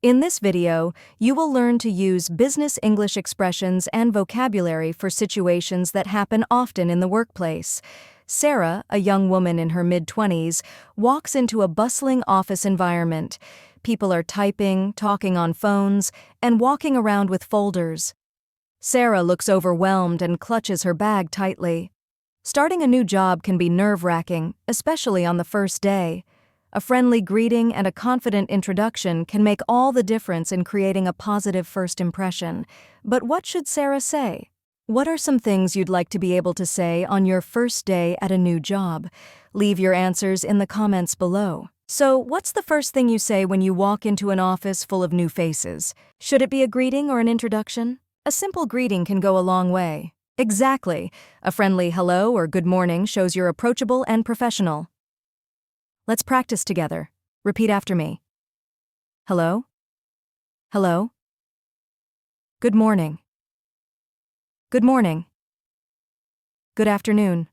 In this video, you will learn to use business English expressions and vocabulary for situations that happen often in the workplace. Sarah, a young woman in her mid-20s, walks into a bustling office environment. People are typing, talking on phones, and walking around with folders. Sarah looks overwhelmed and clutches her bag tightly. Starting a new job can be nerve-wracking, especially on the first day. A friendly greeting and a confident introduction can make all the difference in creating a positive first impression. But what should Sarah say? What are some things you'd like to be able to say on your first day at a new job? Leave your answers in the comments below. So, what's the first thing you say when you walk into an office full of new faces? Should it be a greeting or an introduction? A simple greeting can go a long way. Exactly. A friendly hello or good morning shows you're approachable and professional. Let's practice together. Repeat after me. Hello? Hello? Good morning. Good morning. Good afternoon.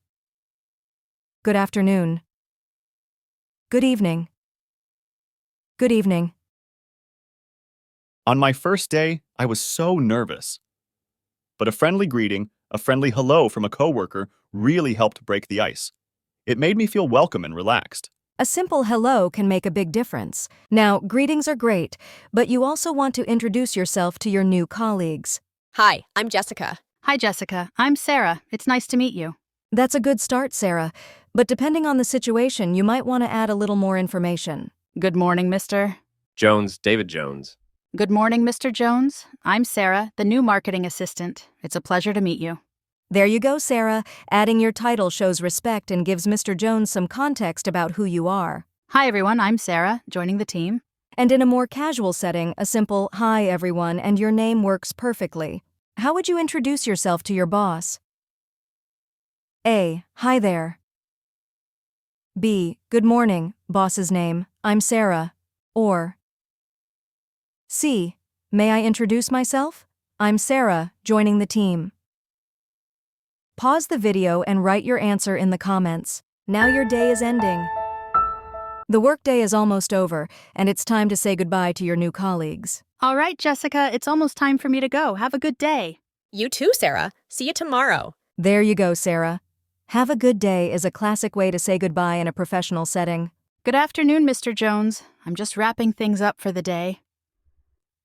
Good afternoon. Good evening. Good evening. On my first day, I was so nervous. But a friendly greeting, a friendly hello from a coworker really helped break the ice. It made me feel welcome and relaxed. A simple hello can make a big difference. Now, greetings are great, but you also want to introduce yourself to your new colleagues. Hi, I'm Jessica. Hi, Jessica. I'm Sarah. It's nice to meet you. That's a good start, Sarah, but depending on the situation, you might want to add a little more information. Good morning, Mr. Jones, David Jones. Good morning, Mr. Jones. I'm Sarah, the new marketing assistant. It's a pleasure to meet you. There you go, Sarah. Adding your title shows respect and gives Mr. Jones some context about who you are. Hi, everyone. I'm Sarah, joining the team. And in a more casual setting, a simple, hi, everyone, and your name works perfectly. How would you introduce yourself to your boss? A. Hi there. B. Good morning, boss's name. I'm Sarah. Or C. May I introduce myself? I'm Sarah, joining the team. Pause the video and write your answer in the comments. Now your day is ending. The workday is almost over, and it's time to say goodbye to your new colleagues. All right, Jessica, it's almost time for me to go. Have a good day. You too, Sarah. See you tomorrow. There you go, Sarah. Have a good day is a classic way to say goodbye in a professional setting. Good afternoon, Mr. Jones. I'm just wrapping things up for the day.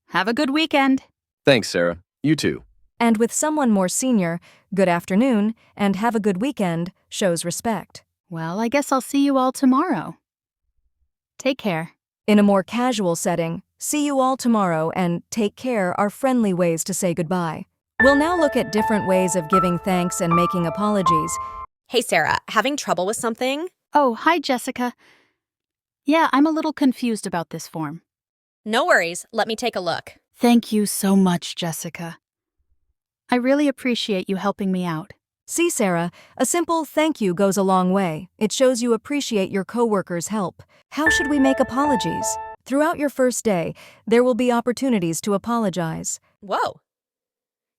Have a good weekend. Thanks, Sarah. You too. And with someone more senior, good afternoon and have a good weekend shows respect. Well, I guess I'll see you all tomorrow. Take care. In a more casual setting, see you all tomorrow and take care are friendly ways to say goodbye. We'll now look at different ways of giving thanks and making apologies. Hey, Sarah, having trouble with something? Oh, hi, Jessica. Yeah, I'm a little confused about this form. No worries. Let me take a look. Thank you so much, Jessica. I really appreciate you helping me out. See, Sarah, a simple thank you goes a long way. It shows you appreciate your coworkers' help. How should we make apologies? Throughout your first day, there will be opportunities to apologize. Whoa.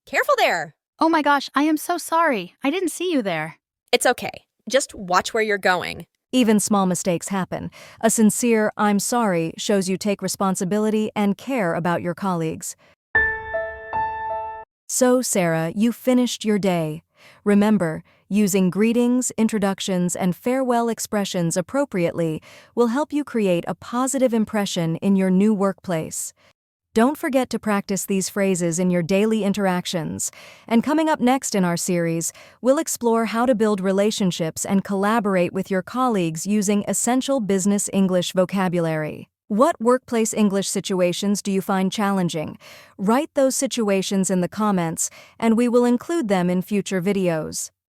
Careful there. Oh my gosh, I am so sorry. I didn't see you there. It's okay. Just watch where you're going. Even small mistakes happen. A sincere I'm sorry shows you take responsibility and care about your colleagues. So, Sarah, you finished your day. Remember, using greetings, introductions, and farewell expressions appropriately will help you create a positive impression in your new workplace. Don't forget to practice these phrases in your daily interactions. And coming up next in our series, we'll explore how to build relationships and collaborate with your colleagues using essential business English vocabulary. What workplace English situations do you find challenging? Write those situations in the comments, and we will include them in future videos.